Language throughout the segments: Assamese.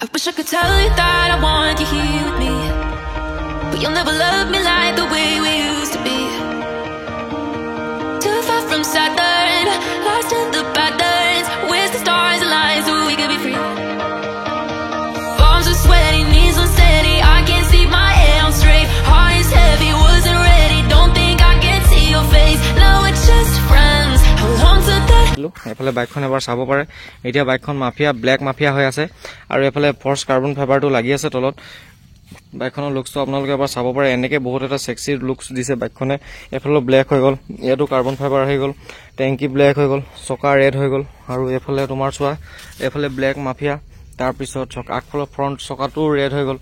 I wish I could tell you that I want you here with me, but you'll never love me like the way we used to be. Too far from Saturn, lost in the patterns. Where's the stars align so we could be free? Palms are sweaty, knees unsteady. I can't see my head on straight. Heart is heavy, wasn't ready. Don't think I can see your face. Now we're just friends. Hold on to that. এফালে বাইকখন এবাৰ চাব পাৰে এতিয়া বাইকখন মাফিয়া ব্ল্যাক মাফিয়া হৈ আছে আৰু এফালে ফৰ্স কাৰ্বন ফাইবাৰটো লাগি আছে তলত বাইকখনৰ লুকসটো আপোনালোকে এবাৰ চাব পাৰে এনেকে বহুত এটা সেক্সি লুকস দিছে বাইকখনে এফালে ব্ল্যাক হৈ গল ইয়াটো কাৰ্বন ফাইবাৰ হৈ গল ট্যাঙ্কি ব্ল্যাক হৈ গল চকা ৰেড হৈ গল আৰু এফালে তোমাৰ চোৱা এফালে ব্ল্যাক মাফিয়া তাৰ পিছত আগফালৰ ফ্ৰন্ট চকাটো ৰেড হৈ গল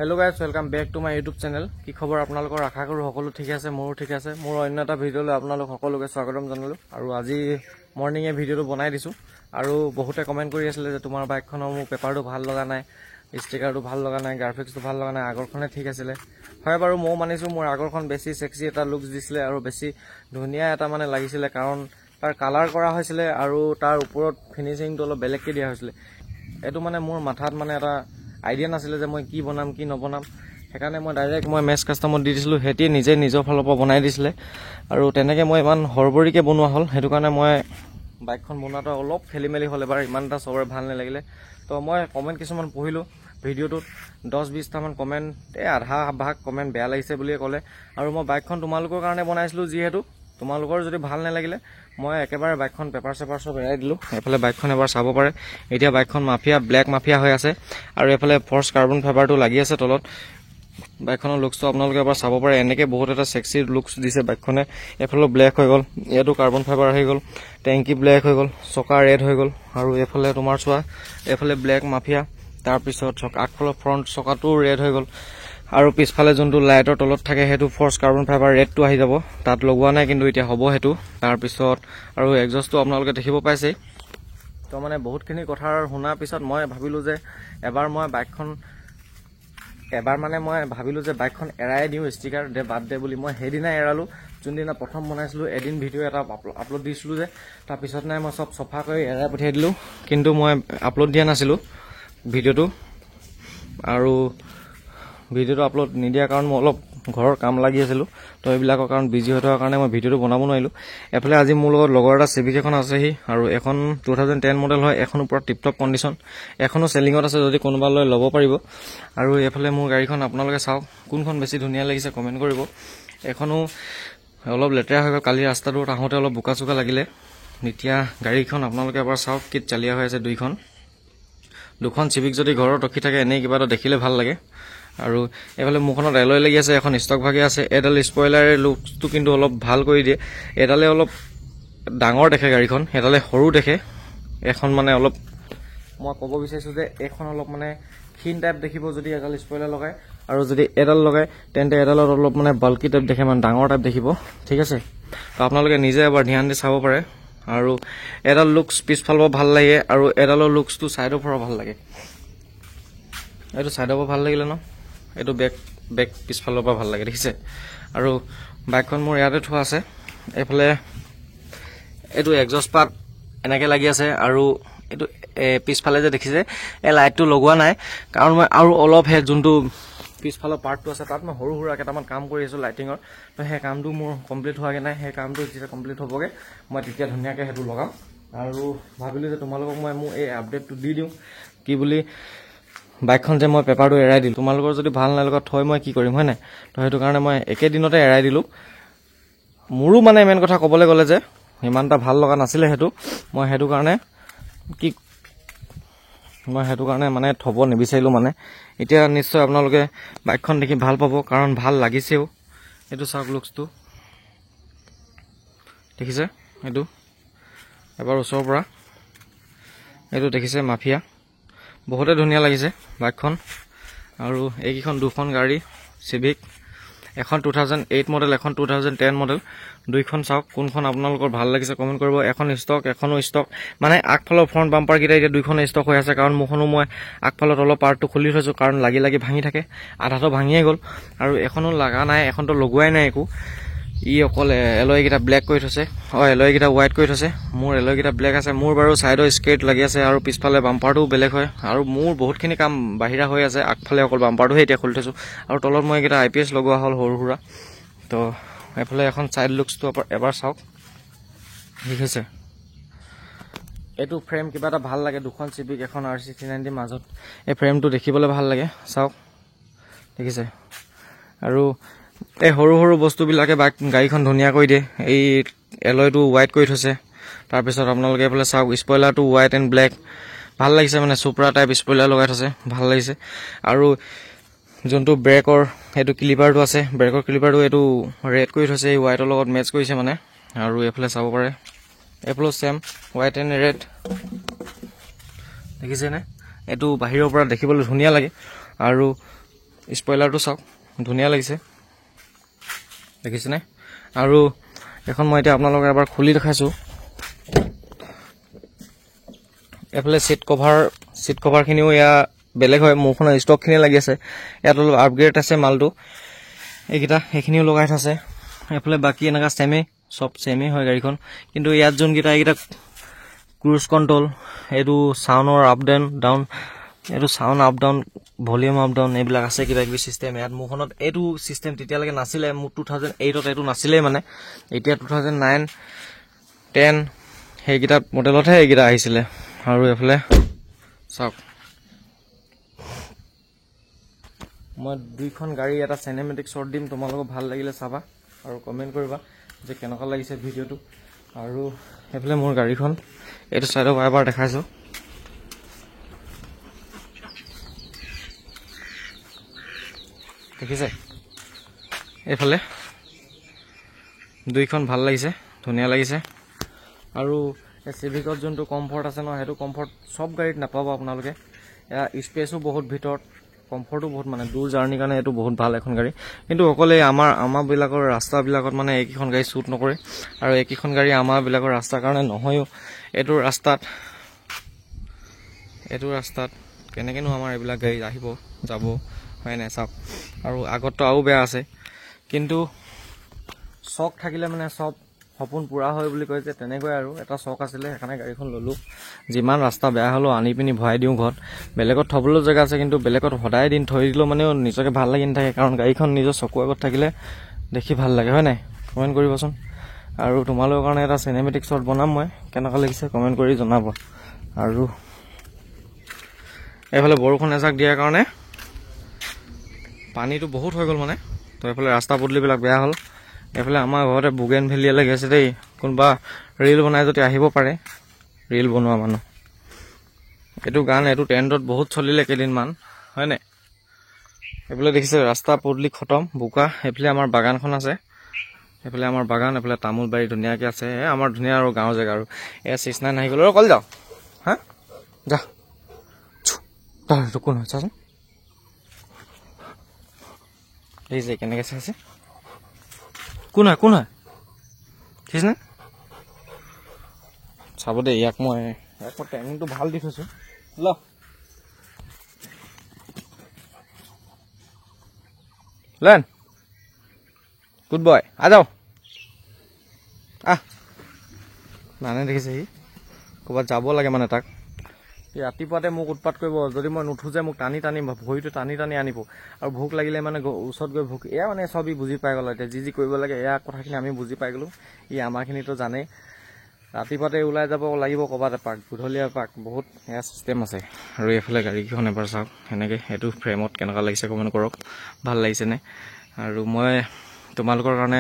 Hello guys, welcome back to my YouTube channel. কি খবৰ আপোনালোকৰ আশা কৰো সকলো ঠিক আছে মোৰো ঠিক আছে মোৰ অন্য এটা ভিডিঅলৈ আপোনালোক সকলোকে স্বাগতম জনালো আৰু আজি মৰ্নিং এ ভিডিঅটো বনাই দিছো আৰু বহুতে কমেন্ট কৰি আছিল যে তোমাৰ বাইকখনৰ মোৰ পেপাৰটো ভাল লগা নাই ষ্টিকাৰটো ভাল লগা নাই গ্ৰাফিক্সটো ভাল লগা নাই আগৰখনে ঠিক আছিল হয় বাৰু মই মানিছো মোৰ আগৰখন বেছি সেক্সি এটা লুকস দিছিলে আৰু বেছি ধুনিয়া এটা মানে লাগিছিল কাৰণ তাৰ কালাৰ কৰা হৈছিল আৰু তাৰ ওপৰত ফিনিশিংটো অলপ বেলেগকৈ দিয়া হৈছিল এটো মানে মোৰ মাথাত মানে এটা আইডিয়া নাছিল যে মই কি বনাম কি নবনাম হেকানে মই ডাইৰেক্ট মই মেছ কাস্টমাৰ দি দিছিলো হেতি নিজে নিজৰ ফালৰ পৰা বনাই দিছিলে আৰু তেনেকে মই ইমান হৰবৰিকে বনোৱা হল হেতু কাৰণে মই বাইকখন বনাটো অলপ খেলিমেলি হলে বাৰ ইমানটা সবৰে ভাল নালাগিলে তো মই কমেন্ট কিছুমান পঢ়িলো ভিডিওটোত 10-20 টা মান কমেন্ট আধা ভাগ কমেন্ট বেয়া লাগিছে বুলি ক'লে আৰু মই বাইকখন তোমালোকৰ কাৰণে বনাইছিলো যিহেতু তোমালোকৰ যদি ভাল নালাগিলে মই একেবাৰে বাইকখন পেপাৰ চেপাৰ সব এৰাই দিলো এফালে বাইকখন এবাৰ চাব পাৰে এতিয়া বাইকখন মাফিয়া ব্ল্যাক মাফিয়া হৈ আছে আৰু এফালে ফৰ্স কাৰ্বন ফাইবাৰটো লাগি আছে তলত বাইকখনৰ লুকসটো আপোনালোকে এবাৰ চাব পাৰে এনেকে বহুত এটা সেক্সি লুকস দিছে বাইকখনে এফালে ব্ল্যাক হৈ গল ইয়াটো কাৰ্বন ফাইবাৰ হৈ গল ট্যাঙ্কি ব্ল্যাক হৈ গল চকা ৰেড হৈ গল আৰু এফালে তোমাৰ চোৱা এফালে ব্ল্যাক মাফিয়া তাৰ পিছত আগফালৰ ফ্ৰন্ট চকাটো ৰেড হৈ গল আৰু পিছফালে যোনটো লাইটৰ তলত থাকে হেতু ফৰ্স কাৰ্বন ফাইবাৰ ৰেডটো আহি যাব তাত লগোৱা নাই কিন্তু এতিয়া হ'ব হেতু তাৰ পিছত আৰু এক্সজষ্টটো আপোনালোকে দেখিব পাইছে তো মানে বহুতখিনি কথা শুনা পিছত মই ভাবিলো যে এবাৰ মই বাইকখন বাইকখন এৰাই দিও ষ্টিকাৰ দে বাদ দে বুলি মই হেদিনা এৰালো যোনদিনা প্ৰথম বনাইছিলো এদিন ভিডিও এটা আপলোড দিছিলো যে তাৰ পিছত নাই মই সব সফা কৰি এৰাই পঠিয়াই দিলো কিন্তু মই আপলোড দিয়া নাছিলো ভিডিওটো আৰু ভিডিওটো আপলোড নিদিয়া কাৰণ মই অলপ ঘৰৰ কাম লাগি আছিল তো এইবিলাকৰ কাৰণ বিজি হৈ থকাৰ কাৰণে মই ভিডিওটো বনাব নোৱাৰিলো এফালে আজি মোৰ লগত লগৰ এটা সিভিক এখন আছেহি আৰু এখন 2010 মডেল হয় এখন ওপৰত টিপটপ কন্ডিশন এখনো সেলিংত আছে যদি কোনোবা লৈ ল'ব পাৰিব আৰু এফালে মোৰ গাড়ীখন আপোনালোকে চাওক কোনখন বেছি ধুনিয়া লাগিছে কমেন্ট কৰিব এখনো অলপ লেটেৰা হৈ গল কালি ৰাস্তাটো আহোতে অলপ বুকা-চুকা লাগিলে এতিয়া গাড়ীখন আপোনালোকে এবাৰ চাওক কিট চালিয়া হৈ আছে দুখন সিভিক যদি ঘৰত ৰখি থাকে এনে কিবা এটা দেখিলে ভাল লাগে আৰু এফালে মুখনত এলয় লাগি আছে এখন ষ্টক ভাগে আছে এডাল স্পয়লাৰে লুকটো কিন্তু অলপ ভাল কৰি দিয়ে এডালে অলপ ডাঙৰ দেখে গাড়ীখন এডালে সৰু দেখে এখন মানে অলপ মই ক'ব বিচাৰিছো যে এখন অলপ মানে ক্ষীণ টাইপ দেখিব যদি এডাল স্পয়লাৰ লগায় আৰু যদি এডাল লগায় তেন্তে এডালত অলপ মানে বাল্কি টাইপ দেখে মানে ডাঙৰ টাইপ দেখিব ঠিক আছে তো আপোনালোকে নিজে এবাৰ ধ্যান দি চাব পাৰে আৰু এডাল লুকস পিছফালৰ ভাল লাগে আৰু এডালৰ লুকসটো সাইডৰ পৰা ভাল লাগে এইটো সাইডৰ পৰা ভাল লাগিলে ন এইটো বেক পিছফালৰ পৰা ভাল লাগে দেখিছে আৰু বাইকখন মোৰ ইয়াতে থোৱা আছে এফালে এইটো এক্সজষ্ট পাত এনেকে লাগি আছে আৰু এইটো পিছফালে যে দেখিছে এই লাইটটো লগোৱা নাই কাৰণ মই আৰু অলপ হে যোনটো পিছফালৰ পাৰ্টটো আছে তাত মই সৰু সৰু কেইটামান কাম কৰি আছো লাইটিঙৰ তো সেই কামটো মোৰ কমপ্লিট হোৱাগে নাই সেই কামটো যেতিয়া কমপ্লিট হ'বগে মই তেতিয়া ধুনিয়াকে হেতু লগাম আৰু ভাবিলো যে তোমালোকক মই মোৰ এই আপডেটটো দি দিওঁ কি বুলি বাইকখন যে মই পেপাৰটো এৰাই দিলো তোমালোকৰ যদি ভাল নালাগত থৈ মই কি কৰিম হয় নাই তো হেতু কাৰণে মই একে দিনতে এৰাই দিলো মোৰো মানে মেন কথা ক'বলৈ গলে যে ইমানটা ভাল লগা নাছিলে হেতু মই হেতু কাৰণে মানে থব নিবিচাৰিলো মানে এতিয়া নিশ্চয় আপোনালোকে বাইকখন দেখি ভাল পাব কাৰণ ভাল লাগিছেও এটো চাওক লুকসটো দেখিছে এটো এবাৰ ওচৰৰ পৰা এটো দেখিছে মাফিয়া বহুতে ধুনিয়া লাগিছে বাইকখন আৰু এইকিখন দুখন গাড়ী সিভিক এখন 2008 মডেল, এখন 2010 মডেল। দুইখন চাওক কোনখন আপোনালোকৰ ভাল লাগিছে কমেণ্ট কৰিব। এখন ষ্টক, এখনো ষ্টক, মানে আগফালৰ ফ্ৰণ্ট বাম্পাৰকেইটা এতিয়া দুইখন ষ্টক হৈ আছে, কাৰণ মোৰখনো মই আগফালত অলপ পাৰ্টটো খুলি থৈছোঁ, কাৰণ লাগি লাগি ভাঙি থাকে, আধাটো ভাঙিয়ে গ'ল। আৰু এখনো লগা নাই, এখনতো লগোৱাই নাই একো, ই অকল এলয়কেইটা ব্লেক কৰি থৈছে, এলয়কেইটা হোৱাইট কৰি থৈছে। মোৰ এলয়কেইটা ব্লেক আছে। মোৰ বাৰু ছাইডৰ স্কেট লাগি আছে আৰু পিছফালে বাম্পাৰটোও বেলেগ হয়, আৰু মোৰ বহুতখিনি কাম বাহিৰা হৈ আছে। আগফালে অকল বাম্পাৰটোহে এতিয়া খুলি থৈছোঁ, আৰু তলত মই এইকেইটা IPS লগোৱা হ'ল সৰু সুৰা। তো এইফালে এখন ছাইড লুকছটো এবাৰ চাওক, ঠিক আছে। এইটো ফ্ৰেম কিবা এটা ভাল লাগে, দুখন চিভিক এখন RC390 মাজত এই ফ্ৰেমটো দেখিবলৈ ভাল লাগে, চাওক দেখিছে। আৰু এই সৰু সৰু বস্তুবিলাকে গাড়ীখন ধুনীয়া কৰি দিয়ে। এই এলয়টো হোৱাইট কৰি থৈছে। তাৰপিছত আপোনালোকে এইফালে চাওক, স্পইলাৰটো হোৱাইট এণ্ড ব্লেক, ভাল লাগিছে, মানে চুপ্ৰা টাইপ স্পইলাৰ লগাই থৈছে, ভাল লাগিছে। আৰু যোনটো ব্ৰেকৰ সেইটো ক্লিপাৰটো আছে, ব্ৰেকৰ ক্লিপাৰটো এইটো ৰেড কৰি থৈছে, এই হোৱাইটৰ লগত মেচ কৰিছে মানে। আৰু এইফালে চাব পাৰে, এইফালেও ছেম হোৱাইট এণ্ড ৰেড, দেখিছেনে? এইটো বাহিৰৰ পৰা দেখিবলৈ ধুনীয়া লাগে। আৰু স্পইলাৰটো চাওক, ধুনীয়া লাগিছে, দেখিছেনে? আৰু এখন মই এতিয়া আপোনালোকক এবাৰ খুলি দেখাইছোঁ। এইফালে চিট কভাৰখিনিও এয়া বেলেগ হয়, মোৰখনৰ ষ্টকখিনি লাগি আছে। ইয়াত অলপ আপগ্ৰেড আছে মালটো, এইকেইটা সেইখিনিও লগাই থৈছে। এইফালে বাকী এনেকুৱা ছেমেই, চব ছেমেই হয় গাড়ীখন, কিন্তু ইয়াত যোনকেইটা এইকেইটা ক্ৰুজ কণ্ট্ৰল, এইটো চাউণ্ডৰ আপ ডাউন, এইটো sound up down, volume up down, এইবিলাক আছে কিবা কিবি চিষ্টেম। ইয়াত মোৰখনত এইটো চিষ্টেম তেতিয়ালৈকে নাছিলে, মোৰ 2008ত এইটো নাছিলেই মানে। এতিয়া 2009, 10 সেইকেইটা মডেলতহে এইকেইটা আহিছিলে। আৰু এইফালে চাওক, মই দুইখন গাড়ী এটা চিনেমেটিক শ্বট দিম, তোমালোকক ভাল লাগিলে চাবা আৰু কমেণ্ট কৰিবা যে কেনেকুৱা লাগিছে ভিডিঅ'টো। আৰু সেইফালে মোৰ গাড়ীখন এইটো চাইডৰ পৰা এবাৰ দেখাইছোঁ, দেখিছে? এইফালে দুইখন ভাল লাগিছে, ধুনীয়া লাগিছে। আৰু এই চিভিকত যোনটো কমফৰ্ট আছে ন, সেইটো কমফৰ্ট চব গাড়ীত নাপাব আপোনালোকে। এয়া স্পেচো বহুত ভিতৰত, কমফৰ্টো বহুত, মানে দূৰ জাৰ্ণিৰ কাৰণে এইটো বহুত ভাল এখন গাড়ী। কিন্তু অকলে আমাৰবিলাকৰ ৰাস্তাবিলাকত মানে এইকেইখন গাড়ী শ্বুট নকৰে, আৰু এইকেইখন গাড়ী আমাৰবিলাকৰ ৰাস্তাৰ কাৰণে নহয়ও। এইটো ৰাস্তাত কেনেকৈনো আমাৰ এইবিলাক গাড়ী আহিব যাব, হয় নাই? চাওক, আৰু আগততো আৰু বেয়া আছে, কিন্তু চখ থাকিলে মানে চব সপোন পূৰা হয় বুলি কয় যে, তেনেকৈ আৰু এটা চখ আছিলে, সেইকাৰণে গাড়ীখন ল'লোঁ। যিমান ৰাস্তা বেয়া হ'লেও আনি পিনি ভৰাই দিওঁ ঘৰত। বেলেগত থ'বলৈও জেগা আছে, কিন্তু বেলেগত সদায় দিন থৈ দিলেও মানেও নিজকে ভাল লাগি নাথাকে, কাৰণ গাড়ীখন নিজৰ চকুৰ আগত থাকিলে দেখি ভাল লাগে, হয় নাই? কমেণ্ট কৰিবচোন। আৰু তোমালোকৰ কাৰণে এটা চিনেমেটিক শ্বট বনাম মই, কেনেকুৱা লাগিছে কমেণ্ট কৰি জনাব। আৰু এইফালে বৰষুণ এজাক দিয়াৰ কাৰণে পানীটো বহুত হৈ গ'ল মানে, তো এইফালে ৰাস্তা পদূলিবিলাক বেয়া হ'ল। এইফালে আমাৰ ঘৰতে বুগেনভেলিয়া লাগি আছে দেই, কোনোবা ৰীল বনাই যদি আহিব পাৰে, ৰীল বনোৱা মানুহ। এইটো গান এইটো ট্ৰেণ্ডত বহুত চলিলে কেইদিনমান, হয় নাই? এইফালে দেখিছে ৰাস্তা পদূলি খতম, বোকা। এইফালে আমাৰ বাগানখন আছে, এইফালে আমাৰ বাগান, এইফালে তামোল বাৰী ধুনীয়াকৈ আছে। আমাৰ ধুনীয়া আৰু গাঁৱৰ জেগা। আৰু এয়া 69 আহি গ'ল, অকল যাওঁ, হা যা, কোন হয় চাচোন, দেখিছে কেনেকৈ চাইছে, কোন হয় দেখিছেনে? চাব দেই, ইয়াক মই ট্ৰেইনিংটো ভাল দি থৈছোঁ। লেন গুড বয়, যাওঁ নানে, দেখিছে সি ক'ৰবাত যাব লাগে মানে তাক। সি ৰাতিপুৱাতে মোক উৎপাত কৰিব, যদি মই নুঠো যে মোক টানি ভৰিটো টানি আনিব। আৰু ভোক লাগিলে মানে ওচৰত গৈ এয়া মানে চবেই বুজি পাই গ'ল। এতিয়া যি কৰিব লাগে এয়া কথাখিনি আমি বুজি পাই গ'লোঁ। আমাৰখিনিতো জানেই, ৰাতিপুৱাতে ওলাই যাব লাগিব ক'ৰবাত এপাক, গধূলি এপাক, বহুত এয়া চিষ্টেম আছে। আৰু এইফালে গাড়ীকেইখন এবাৰ চাওক, সেনেকৈ সেইটো ফ্ৰেমত কেনেকুৱা লাগিছে কমেণ্ট কৰক, ভাল লাগিছেনে? আৰু মই তোমালোকৰ কাৰণে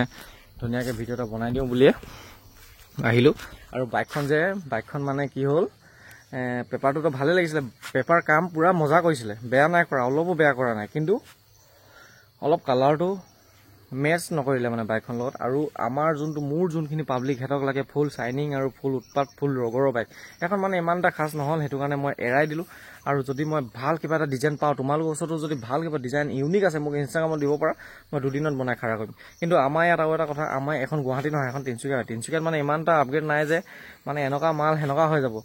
ধুনীয়াকৈ ভিডিঅ' এটা বনাই দিওঁ বুলিয়ে আহিলোঁ। আৰু বাইকখন মানে কি হ'ল, পেপাৰটোতো ভালেই লাগিছিলে, পেপাৰ কাম পূৰা মজা কৰিছিলে, বেয়া নাই কৰা, অলপো বেয়া কৰা নাই। কিন্তু অলপ কালাৰটো মেচ নকৰিলে মানে বাইকখন লগত আৰু আমাৰ মোৰ যোনখিনি পাব্লিক হেতক লাগে ফুল চাইনিং আৰু ফুল উৎপাত ফুল ৰগৰৰ বাইক এখন মানে ইমান এটা খাছ নহ'ল সেইটো কাৰণে মই এৰাই দিলোঁ আৰু যদি মই ভাল কিবা এটা ডিজাইন পাওঁ তোমালোকৰ ওচৰতো যদি ভাল কিবা ডিজাইন ইউনিক আছে মোক ইনষ্টাগ্ৰামত দিব পাৰা মই 2 দিনত বনাই খাৰা কৰিম কিন্তু আমাৰ ইয়াত আৰু এটা কথা আমাৰ এখন গুৱাহাটী নহয় এখন তিনিচুকীয়াত মানে ইমান এটা আপগ্ৰেড নাই যে মানে এনেকুৱা মাল সেনেকুৱা হৈ যাব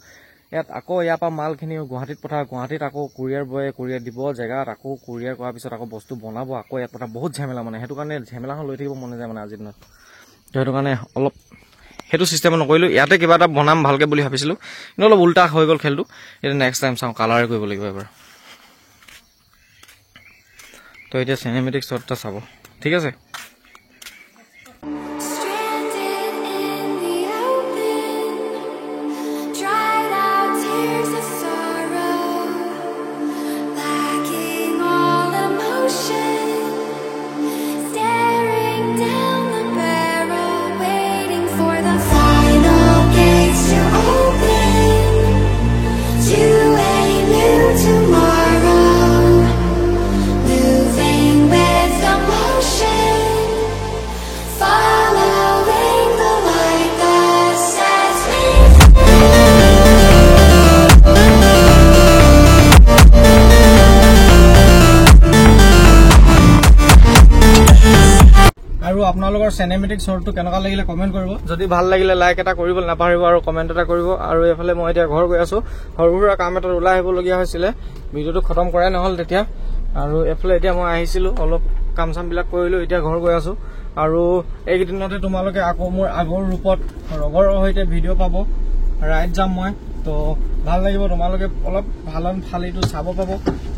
ইয়াত আকৌ ইয়াৰ পৰা মালখিনি গুৱাহাটীত পঠাওঁ গুৱাহাটীত আকৌ কুৰিয়াৰ বয়ে কুৰিয়াৰ দিব জেগাত আকৌ কুৰিয়াৰ কৰাৰ পিছত আকৌ বস্তু বনাব আকৌ ইয়াত পঠা বহুত ঝেমেলা মানে সেইটো কাৰণে ঝেমেলাখন লৈ থাকিব মন যায় মানে আজিৰ দিনত সেইটো কাৰণে অলপ সেইটো চিষ্টেম নকৰিলোঁ ইয়াতে কিবা এটা বনাম ভালকৈ বুলি ভাবিছিলোঁ কিন্তু অলপ উল্টা হৈ গ'ল খেলটো এতিয়া নেক্সট টাইম চাওঁ কালাৰে কৰিব লাগিব এবাৰ তো এতিয়া চিনেমেটিক শ্বট এটা চাব ঠিক আছে আৰু আপোনালোকৰ চিনেমেটিক শ্বটটো কেনেকুৱা লাগিলে কমেণ্ট কৰিব যদি ভাল লাগিলে লাইক এটা কৰিব নাপাহৰিব আৰু কমেণ্ট এটা কৰিব আৰু এফালে মই এতিয়া ঘৰ গৈ আছো সৰু সুৰা কাম এটা ওলাই আহিবলগীয়া হৈছিলে ভিডিঅ'টো খতম কৰাই নহ'ল তেতিয়া আৰু এফালে এতিয়া মই আহিছিলোঁ অলপ কাম চামবিলাক কৰিলোঁ এতিয়া ঘৰ গৈ আছো আৰু এইকেইদিনতে তোমালোকে আকৌ মোৰ আগৰ ৰূপত ৰগৰৰ সৈতে ভিডিঅ' পাব ৰাইড যাম মই তো ভাল লাগিব তোমালোকে অলপ ভালিটো চাব পাব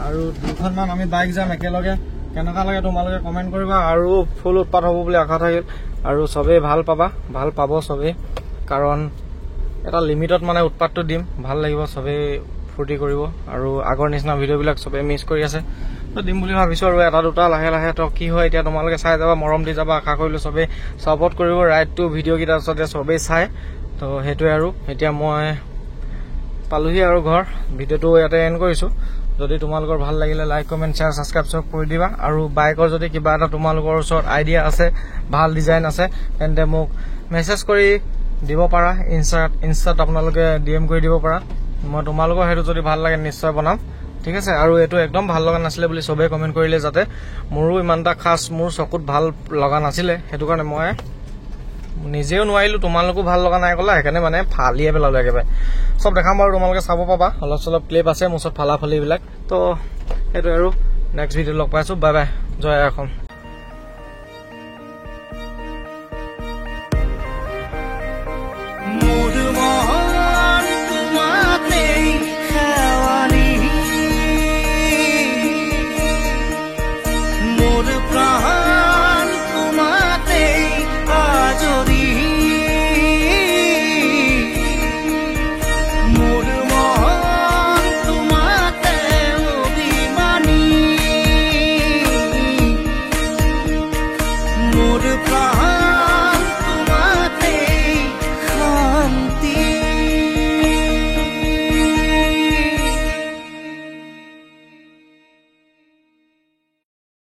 আৰু 2খনমান আমি বাইক যাম একেলগে কেনেকুৱা লাগে তোমালোকে কমেণ্ট কৰিবা আৰু ফুল উৎপাত হ'ব বুলি আশা থাকিল আৰু চবেই ভাল পাব চবেই কাৰণ এটা লিমিটত মানে উৎপাতটো দিম ভাল লাগিব চবেই ফূৰ্তি কৰিব আৰু আগৰ নিচিনা ভিডিঅ'বিলাক চবেই মিছ কৰি আছে তো দিম বুলি ভাবিছোঁ আৰু এটা দুটা লাহে লাহে তো কি হয় এতিয়া তোমালোকে চাই যাবা মৰম দি যাবা আশা কৰিলোঁ চবেই ছাপৰ্ট কৰিব ৰাইডটো ভিডিঅ'কেইটাৰ ওচৰতে চবেই চাই তো সেইটোৱে আৰু এতিয়া মই পালোহি আৰু ঘৰ ভিডিঅ'টো ইয়াতে এণ্ড কৰিছোঁ যদি তোমালোকৰ ভাল লাগিলে লাইক কমেণ্ট শ্বেয়াৰ ছাবস্ক্ৰাইব চব কৰি দিবা আৰু বাইকৰ যদি কিবা এটা তোমালোকৰ ওচৰত আইডিয়া আছে ভাল ডিজাইন আছে তেন্তে মোক মেছেজ কৰি দিব পাৰা ইনষ্টাত আপোনালোকে DM কৰি দিব পাৰা মই তোমালোকৰ সেইটো যদি ভাল লাগে নিশ্চয় বনাম ঠিক আছে আৰু এইটো একদম ভাল লগা নাছিলে বুলি চবেই কমেণ্ট কৰিলে যাতে মোৰো ইমান এটা খাছ মোৰ চকুত ভাল লগা নাছিলে সেইটো কাৰণে মই নিজেও নোৱাৰিলোঁ তোমালোকো ভাল লগা নাই ক'লা সেইকাৰণে মানে ফালিয়ে পেলালোঁ একেবাৰে চব দেখাম বাৰু তোমালোকে চাব পাবা অলপ চলপ ক্লিপ আছে মোৰ ওচৰত ফালিবিলাক তো সেইটো আৰু নেক্সট ভিডিঅ' লগ পাইছোঁ বাই বাই জয় অসম